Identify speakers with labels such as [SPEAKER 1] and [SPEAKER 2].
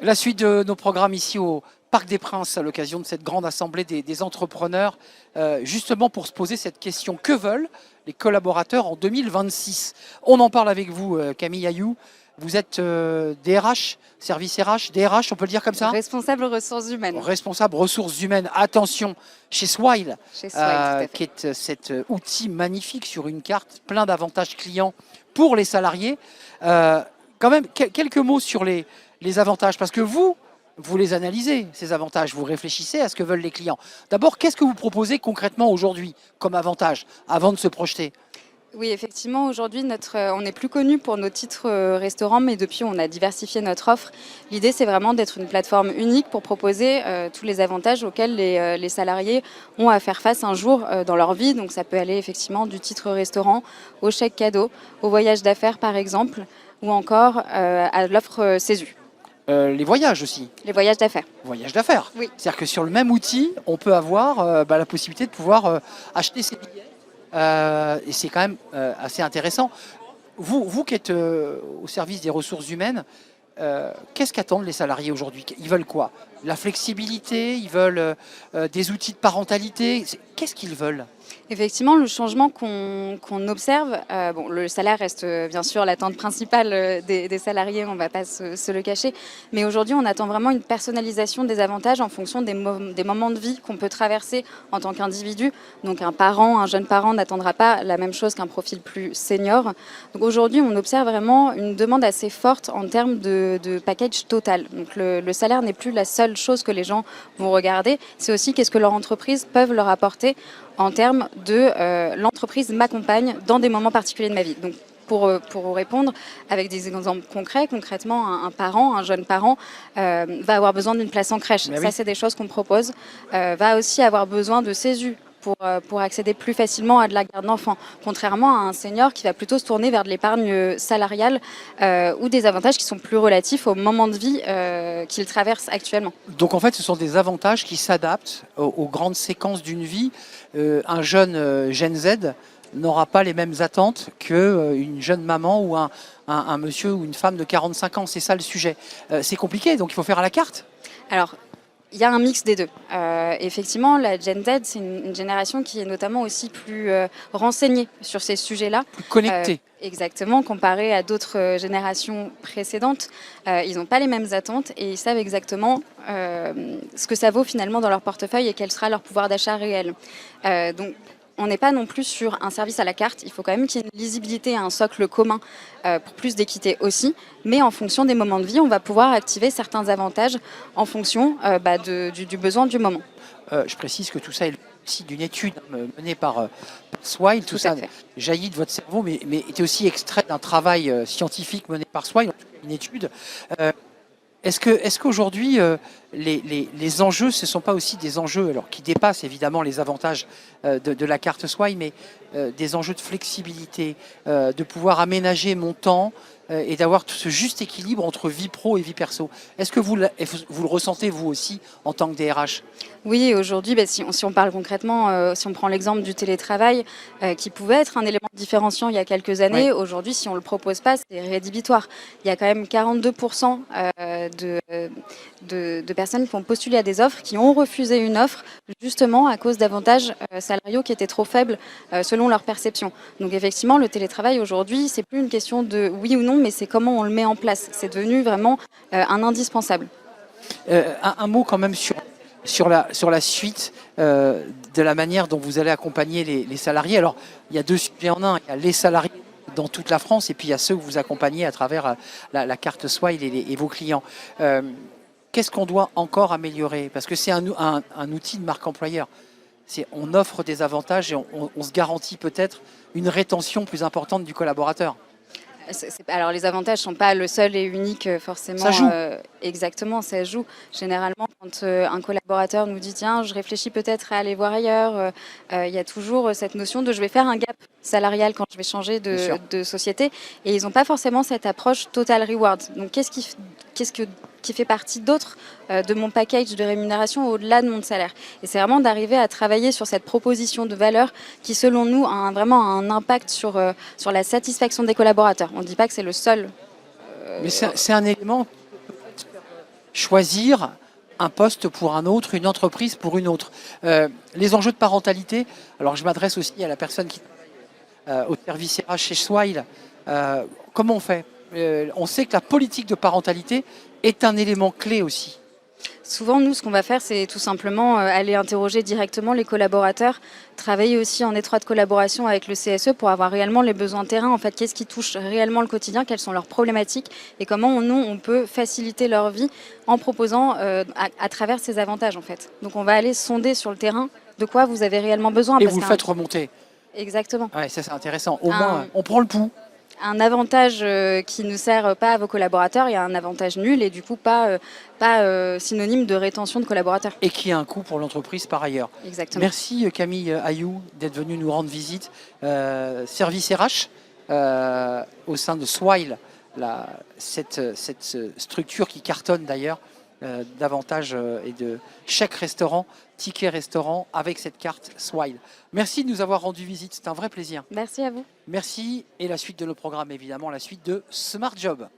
[SPEAKER 1] La suite de nos programmes ici au Parc des Princes à l'occasion de cette grande assemblée des entrepreneurs, justement pour se poser cette question, que veulent les collaborateurs en 2026? On en parle avec vous, Camille Ayou. Vous êtes DRH, service RH, DRH, on peut le dire comme ça?
[SPEAKER 2] Responsable ressources humaines.
[SPEAKER 1] Responsable ressources humaines. Attention, chez Swile,
[SPEAKER 2] Chez Swile, tout à fait.
[SPEAKER 1] qui est cet outil magnifique sur une carte, plein d'avantages clients pour les salariés. Quand même, quelques mots sur les avantages, parce que vous les analysez, ces avantages, vous réfléchissez à ce que veulent les clients. D'abord, qu'est-ce que vous proposez concrètement aujourd'hui comme avantage, avant de se projeter?
[SPEAKER 2] Oui, effectivement, aujourd'hui, on est plus connu pour nos titres restaurants, mais depuis, on a diversifié notre offre. L'idée, c'est vraiment d'être une plateforme unique pour proposer tous les avantages auxquels les salariés ont à faire face un jour dans leur vie. Donc, ça peut aller effectivement du titre restaurant au chèque cadeau, au voyage d'affaires, par exemple, ou encore à l'offre CESU.
[SPEAKER 1] Les voyages aussi.
[SPEAKER 2] Les voyages d'affaires.
[SPEAKER 1] Voyages d'affaires.
[SPEAKER 2] Oui.
[SPEAKER 1] C'est-à-dire que sur le même outil, on peut avoir la possibilité de pouvoir acheter ses billets. Et c'est quand même assez intéressant. Vous qui êtes au service des ressources humaines, qu'est-ce qu'attendent les salariés aujourd'hui? Ils veulent quoi? La flexibilité? Ils veulent des outils de parentalité? Qu'est-ce qu'ils veulent?
[SPEAKER 2] Effectivement, le changement qu'on observe, le salaire reste bien sûr l'attente principale des salariés, on ne va pas se le cacher, mais aujourd'hui on attend vraiment une personnalisation des avantages en fonction des moments de vie qu'on peut traverser en tant qu'individu. Donc un jeune parent n'attendra pas la même chose qu'un profil plus senior. Donc aujourd'hui on observe vraiment une demande assez forte en termes de package total. Donc le salaire n'est plus la seule chose que les gens vont regarder, c'est aussi qu'est-ce que leur entreprise peuvent leur apporter en termes de l'entreprise m'accompagne dans des moments particuliers de ma vie. Donc pour vous répondre, avec des exemples concrets, concrètement, un jeune parent va avoir besoin d'une place en crèche. Ça, c'est des choses qu'on propose. Va aussi avoir besoin de CESU pour accéder plus facilement à de la garde d'enfants, contrairement à un senior qui va plutôt se tourner vers de l'épargne salariale ou des avantages qui sont plus relatifs au moment de vie qu'il traverse actuellement.
[SPEAKER 1] Donc en fait, ce sont des avantages qui s'adaptent aux grandes séquences d'une vie. Un jeune Gen Z n'aura pas les mêmes attentes qu'une jeune maman ou un monsieur ou une femme de 45 ans. C'est ça le sujet. C'est compliqué, donc il faut faire à la carte.
[SPEAKER 2] Alors, il y a un mix des deux. Effectivement, la Gen Z, c'est une génération qui est notamment aussi plus renseignée sur ces sujets-là.
[SPEAKER 1] Plus connectée.
[SPEAKER 2] Exactement, comparé à d'autres générations précédentes. Ils n'ont pas les mêmes attentes et ils savent exactement ce que ça vaut finalement dans leur portefeuille et quel sera leur pouvoir d'achat réel. Donc, on n'est pas non plus sur un service à la carte. Il faut quand même qu'il y ait une lisibilité, un socle commun pour plus d'équité aussi. Mais en fonction des moments de vie, on va pouvoir activer certains avantages en fonction du besoin du moment.
[SPEAKER 1] Je précise que tout ça est aussi d'une étude menée par Swile. Tout ça jaillit de votre cerveau, mais était aussi extrait d'un travail scientifique mené par Swile, une étude. Est-ce qu'aujourd'hui, les enjeux, ce ne sont pas aussi des enjeux qui dépassent évidemment les avantages de la carte Swile, mais des enjeux de flexibilité, de pouvoir aménager mon temps et d'avoir tout ce juste équilibre entre vie pro et vie perso? Est-ce que vous le ressentez vous aussi en tant que DRH?
[SPEAKER 2] Oui, aujourd'hui, si on parle concrètement, si on prend l'exemple du télétravail, qui pouvait être un élément différenciant il y a quelques années, aujourd'hui, si on ne le propose pas, c'est rédhibitoire. Il y a quand même 42% de personnes qui ont postulé à des offres, qui ont refusé une offre, justement à cause d'avantages salariaux qui étaient trop faibles selon leur perception. Donc effectivement, le télétravail aujourd'hui, c'est plus une question de oui ou non, mais c'est comment on le met en place. C'est devenu vraiment un indispensable.
[SPEAKER 1] Un mot quand même sur la suite de la manière dont vous allez accompagner les salariés. Alors, il y a deux sujets en un. Il y a les salariés dans toute la France et puis il y a ceux que vous accompagnez à travers la carte Swile et vos clients. Qu'est-ce qu'on doit encore améliorer? Parce que c'est un outil de marque employeur. On offre des avantages et on se garantit peut-être une rétention plus importante du collaborateur.
[SPEAKER 2] Alors les avantages ne sont pas le seul et unique forcément.
[SPEAKER 1] Ça joue.
[SPEAKER 2] Exactement, ça joue. Généralement, quand un collaborateur nous dit tiens, je réfléchis peut-être à aller voir ailleurs, il y a toujours cette notion de je vais faire un gap salarial quand je vais changer de société. Et ils n'ont pas forcément cette approche total reward. Donc qu'est-ce qui fait partie d'autre de mon package de rémunération au-delà de mon salaire? Et c'est vraiment d'arriver à travailler sur cette proposition de valeur qui, selon nous, a vraiment un impact sur la satisfaction des collaborateurs. On ne dit pas que c'est le seul.
[SPEAKER 1] Mais c'est un élément choisir un poste pour un autre, une entreprise pour une autre. Les enjeux de parentalité, alors je m'adresse aussi à la personne qui travaille au service RH chez Swile. Comment on fait? On sait que la politique de parentalité est un élément clé aussi.
[SPEAKER 2] Souvent, nous, ce qu'on va faire, c'est tout simplement aller interroger directement les collaborateurs, travailler aussi en étroite collaboration avec le CSE pour avoir réellement les besoins terrain. En fait, qu'est-ce qui touche réellement le quotidien, quelles sont leurs problématiques et comment nous, on peut faciliter leur vie en proposant à travers ces avantages, en fait. Donc, on va aller sonder sur le terrain de quoi vous avez réellement besoin.
[SPEAKER 1] Et vous le faites remonter.
[SPEAKER 2] Exactement.
[SPEAKER 1] Ouais, ça, c'est intéressant. Au moins, on prend le pouls.
[SPEAKER 2] Un avantage qui ne sert pas à vos collaborateurs, il y a un avantage nul et du coup pas synonyme de rétention de collaborateurs.
[SPEAKER 1] Et qui a un coût pour l'entreprise par ailleurs.
[SPEAKER 2] Exactement.
[SPEAKER 1] Merci Camille Ayou d'être venue nous rendre visite. Service RH au sein de Swile, cette structure qui cartonne d'ailleurs d'avantages et de chèques restaurant, tickets restaurant avec cette carte Swile. Merci de nous avoir rendu visite, c'est un vrai plaisir.
[SPEAKER 2] Merci à vous.
[SPEAKER 1] Merci et la suite de nos programmes évidemment, la suite de Smart Job.